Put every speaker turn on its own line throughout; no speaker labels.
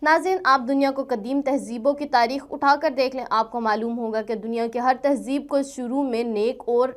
ناظرین، آپ دنیا کو قدیم تہذیبوں کی تاریخ اٹھا کر دیکھ لیں، آپ کو معلوم ہوگا کہ دنیا کی ہر تہذیب کو شروع میں نیک اور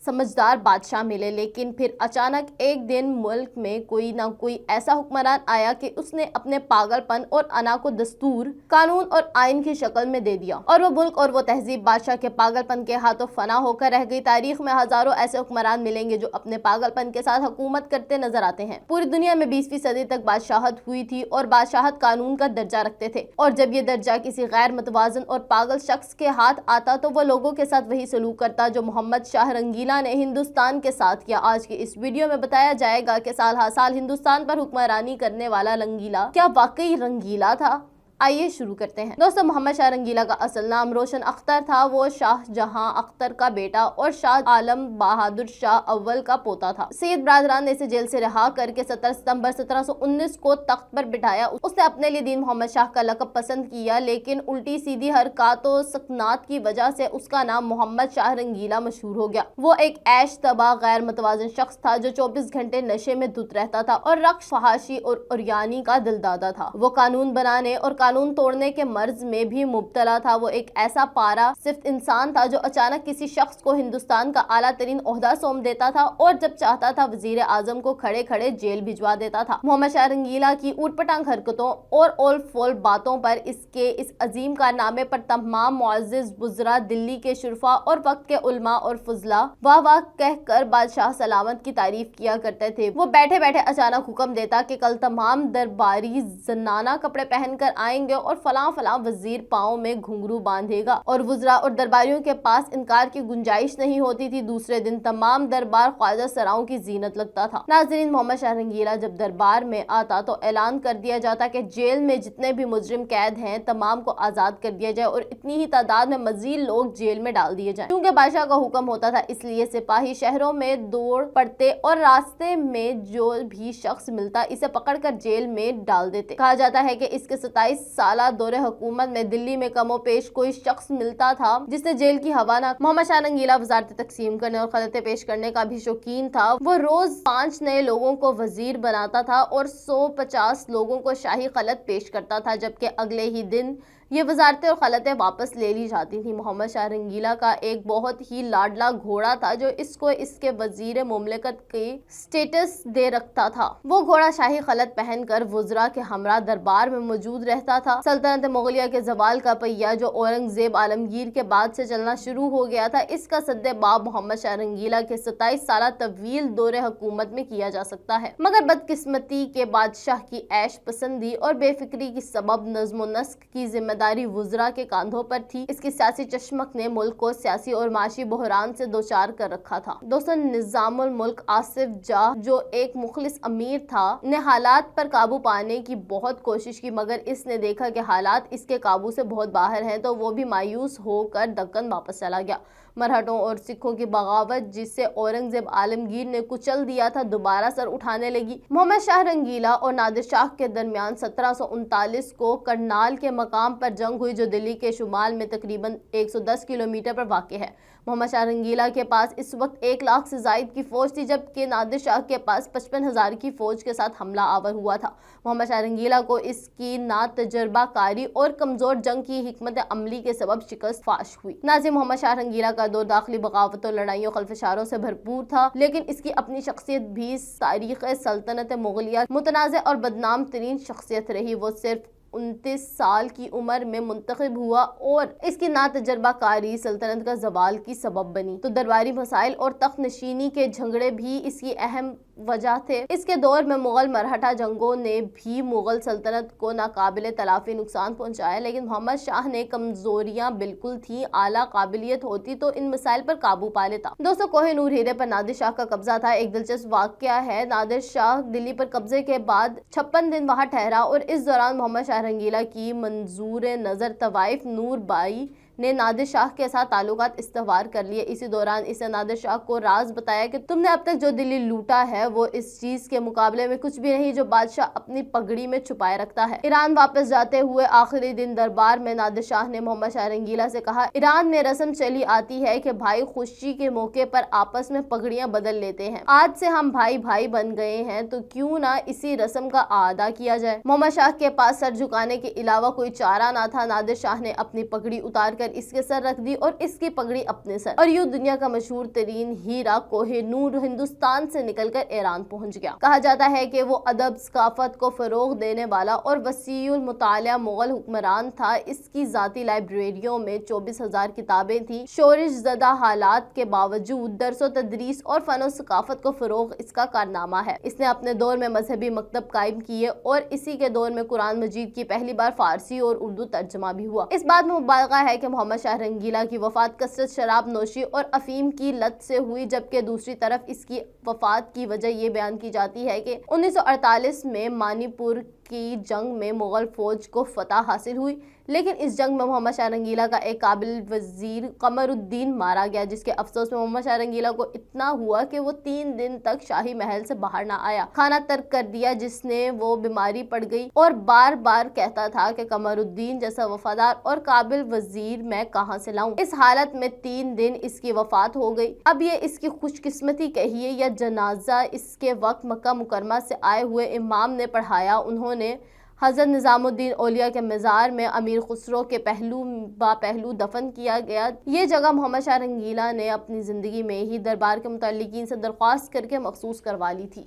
سمجھدار بادشاہ ملے، لیکن پھر اچانک ایک دن ملک میں کوئی نہ کوئی ایسا حکمران آیا کہ اس نے اپنے پاگل پن اور انا کو دستور، قانون اور آئین کی شکل میں دے دیا، اور وہ ملک اور وہ تہذیب بادشاہ کے پاگل پن کے ہاتھوں فنا ہو کر رہ گئی۔ تاریخ میں ہزاروں ایسے حکمران ملیں گے جو اپنے پاگل پن کے ساتھ حکومت کرتے نظر آتے ہیں۔ پوری دنیا میں 20ویں صدی تک بادشاہت ہوئی تھی اور بادشاہت قانون کا درجہ رکھتے تھے، اور جب یہ درجہ کسی غیر متوازن اور پاگل شخص کے ہاتھ آتا تو وہ لوگوں کے ساتھ وہی سلوک کرتا جو محمد شاہ رنگیلا نے ہندوستان کے ساتھ کیا۔ آج کی اس ویڈیو میں بتایا جائے گا کہ سال ہر سال ہندوستان پر حکمرانی کرنے والا رنگیلا کیا واقعی رنگیلا تھا؟ آئیے شروع کرتے ہیں۔ دوستو، محمد شاہ رنگیلا کا اصل نام روشن اختر تھا۔ وہ شاہ جہاں اختر کا بیٹا اور شاہ عالم بہادر شاہ اول کا پوتا تھا۔ سید برادران نے اسے جیل سے رہا کر کے 17 ستمبر 1719 کو تخت پر بٹھایا۔ اس نے اپنے لیے دین محمد شاہ کا لقب پسند کیا، لیکن الٹی سیدھی حرکات و سکنات کی وجہ سے اس کا نام محمد شاہ رنگیلا مشہور ہو گیا۔ وہ ایک عیش طبع غیر متوازن شخص تھا جو 24 گھنٹے نشے میں دھت رہتا تھا اور رقص، فحاشی اور عریانی کا دلدادہ تھا۔ وہ قانون بنانے اور قانون توڑنے کے مرض میں بھی مبتلا تھا۔ وہ ایک ایسا پارا صفت انسان تھا جو اچانک کسی شخص کو ہندوستان کا اعلیٰ ترین عہدہ سونپ دیتا تھا اور جب چاہتا تھا وزیر اعظم کو کھڑے کھڑے جیل بھجوا دیتا تھا۔ محمد شاہ رنگیلا کی اوٹ پٹانگ حرکتوں اور اول فول باتوں پر، اس عظیم کارنامے پر تمام معزز وزراء، دلی کے شرفاء اور وقت کے علماء اور فضلاء واہ واہ کہہ کر بادشاہ سلامت کی تعریف کیا کرتے تھے۔ وہ بیٹھے بیٹھے اچانک حکم دیتا کہ کل تمام درباری زنانہ کپڑے پہن کر آئیں گے اور فلاں فلاں وزیر پاؤں میں گھنگرو باندھے گا، اور وزراء اور درباریوں کے پاس انکار کی گنجائش نہیں ہوتی تھی۔ دوسرے دن تمام دربار خواجہ سراؤں کی زینت لگتا تھا۔ ناظرین، محمد شاہ رنگیلا جب دربار میں آتا تو اعلان کر دیا جاتا کہ جیل میں جتنے بھی مجرم قید ہیں تمام کو آزاد کر دیا جائے اور اتنی ہی تعداد میں مزید لوگ جیل میں ڈال دیے جائیں۔ کیونکہ بادشاہ کا حکم ہوتا تھا، اس لیے سپاہی شہروں میں دوڑ پڑتے اور راستے میں جو بھی شخص ملتا اسے پکڑ کر جیل میں ڈال دیتے۔ کہا جاتا ہے کہ اس کے 27 سالہ دور حکومت میں دلی میں کم و بیش کوئی شخص ملتا تھا جس نے جیل کی ہوا نہ۔ محمد شاہ رنگیلا وزارتیں تقسیم کرنے اور خطے پیش کرنے کا بھی شوقین تھا۔ وہ روز 5 نئے لوگوں کو وزیر بناتا تھا اور 150 لوگوں کو شاہی خلعت پیش کرتا تھا، جبکہ اگلے ہی دن یہ وزارتیں اور خلعتیں واپس لے لی جاتی تھیں۔ محمد شاہ رنگیلا کا ایک بہت ہی لاڈلا گھوڑا تھا جو اس کو اس کے وزیر مملکت کی سٹیٹس دے رکھتا تھا۔ وہ گھوڑا شاہی خلعت پہن کر وزراء کے ہمراہ دربار میں موجود رہتا تھا۔ سلطنت مغلیہ کے زوال کا پہیہ جو اورنگزیب عالمگیر کے بعد سے چلنا شروع ہو گیا تھا، اس کا سد باب محمد شاہ رنگیلا کے 27 سالہ طویل دور حکومت میں کیا جا سکتا ہے۔ مگر بدقسمتی کے بادشاہ کی عیش پسندی اور بے فکری کی سبب نظم و نسق کی ذمہ داری وزراء کے کاندھوں پر تھی۔ اس کی سیاسی چشمک نے ملک کو سیاسی اور معاشی بحران سے دوچار کر رکھا تھا۔ دوستو، نظام الملک آصف جاہ جو ایک مخلص امیر تھا نے حالات پر قابو پانے کی بہت کوشش کی، مگر اس نے دیکھا کہ حالات اس کے قابو سے بہت باہر ہیں تو وہ بھی مایوس ہو کر دکن واپس چلا گیا۔ مرہٹوں اور سکھوں کی بغاوت جسے اورنگزیب عالمگیر نے کچل دیا تھا دوبارہ سر اٹھانے لگی۔ محمد شاہ رنگیلا اور نادر شاہ کے درمیان 1739 کو کرنال کے مقام پر جنگ ہوئی جو دلی کے شمال میں تقریباً 110 کلومیٹر پر واقع ہے۔ محمد شاہ رنگیلا کے پاس اس وقت 1 لاکھ سے زائد کی فوج تھی، جبکہ نادر شاہ کے پاس 55,000 کی فوج کے ساتھ حملہ آور ہوا تھا۔ محمد شاہ رنگیلا کو اس کی ناتجربہ کاری اور کمزور جنگ کی حکمت عملی کے سبب شکست فاش ہوئی۔ ناظرین، محمد شاہ رنگیلا کا دور داخلی بغاوتوں، لڑائیوں، خلفشاروں سے بھرپور تھا، لیکن اس کی اپنی شخصیت بھی تاریخ سلطنت مغلیہ متنازع اور بدنام ترین شخصیت رہی۔ وہ صرف 29 سال کی عمر میں منتخب ہوا اور اس کی ناتجربہ کاری سلطنت کا زوال کی سبب بنی۔ تو درباری مسائل اور تخت نشینی کے جھگڑے بھی اس کی اہم وجہ تھے۔ اس کے دور میں مغل مرہٹا جنگوں نے بھی مغل سلطنت کو ناقابل تلافی نقصان پہنچایا، لیکن محمد شاہ نے کمزوریاں بالکل تھیں، اعلیٰ قابلیت ہوتی تو ان مسائل پر قابو پا لیتا۔ دوستو، کوہ نور ہیرے پر نادر شاہ کا قبضہ تھا۔ ایک دلچسپ واقعہ ہے، نادر شاہ دلی پر قبضے کے بعد 56 دن وہاں ٹھہرا اور اس دوران محمد شاہ رنگیلا کی منظور نظر طوائف نور بائی نے نادر شاہ کے ساتھ تعلقات استوار کر لیے۔ اسی دوران اس نے نادر شاہ کو راز بتایا کہ تم نے اب تک جو دلی لوٹا ہے وہ اس چیز کے مقابلے میں کچھ بھی نہیں جو بادشاہ اپنی پگڑی میں چھپائے رکھتا ہے۔ ایران واپس جاتے ہوئے آخری دن دربار میں نادر شاہ نے محمد شاہ رنگیلا سے کہا، ایران میں رسم چلی آتی ہے کہ بھائی خوشی کے موقع پر آپس میں پگڑیاں بدل لیتے ہیں۔ آج سے ہم بھائی بھائی بن گئے ہیں تو کیوں نہ اسی رسم کا اعادہ کیا جائے۔ محمد شاہ کے پاس سر جھکانے کے علاوہ کوئی چارہ نہ تھا۔ نادر شاہ نے اپنی پگڑی اتار کر اس کے سر رکھ دی اور اس کی پگڑی اپنے سر، اور یوں دنیا کا مشہور ترین ہیرا کوہ نور ہندوستان سے نکل کر ایران پہنچ گیا۔ کہا جاتا ہے کہ وہ ادب ثقافت کو فروغ دینے والا اور وسیع المطالعہ مغل حکمران تھا۔ اس کی ذاتی لائبریریوں میں 24,000 کتابیں تھیں۔ شورش زدہ حالات کے باوجود درس و تدریس اور فن و ثقافت کو فروغ اس کا کارنامہ ہے۔ اس نے اپنے دور میں مذہبی مکتب قائم کیے اور اسی کے دور میں قرآن مجید کی پہلی بار فارسی اور اردو ترجمہ بھی ہوا۔ اس بات میں مبالغہ ہے کہ محمد شاہ رنگیلا کی وفات کثرت شراب نوشی اور افیم کی لت سے ہوئی، جبکہ دوسری طرف اس کی وفات کی وجہ یہ بیان کی جاتی ہے کہ 1948 میں منی پور کی جنگ میں مغل فوج کو فتح حاصل ہوئی، لیکن اس جنگ میں محمد شاہ رنگیلا کا ایک قابل وزیر قمر الدین مارا گیا، جس کے افسوس میں محمد شاہ رنگیلا کو اتنا ہوا کہ وہ 3 دن تک شاہی محل سے باہر نہ آیا، کھانا ترک کر دیا، جس نے وہ بیماری پڑ گئی اور بار بار کہتا تھا کہ قمر الدین جیسا وفادار اور قابل وزیر میں کہاں سے لاؤں۔ اس حالت میں 3 دن اس کی وفات ہو گئی۔ اب یہ اس کی خوش قسمتی کہیے یا جنازہ اس کے وقت مکہ مکرمہ سے آئے ہوئے امام نے پڑھایا۔ انہوں نے حضرت نظام الدین اولیاء کے مزار میں امیر خسرو کے پہلو با پہلو دفن کیا گیا۔ یہ جگہ محمد شاہ رنگیلا نے اپنی زندگی میں ہی دربار کے متعلقین سے درخواست کر کے مخصوص کروا لی تھی۔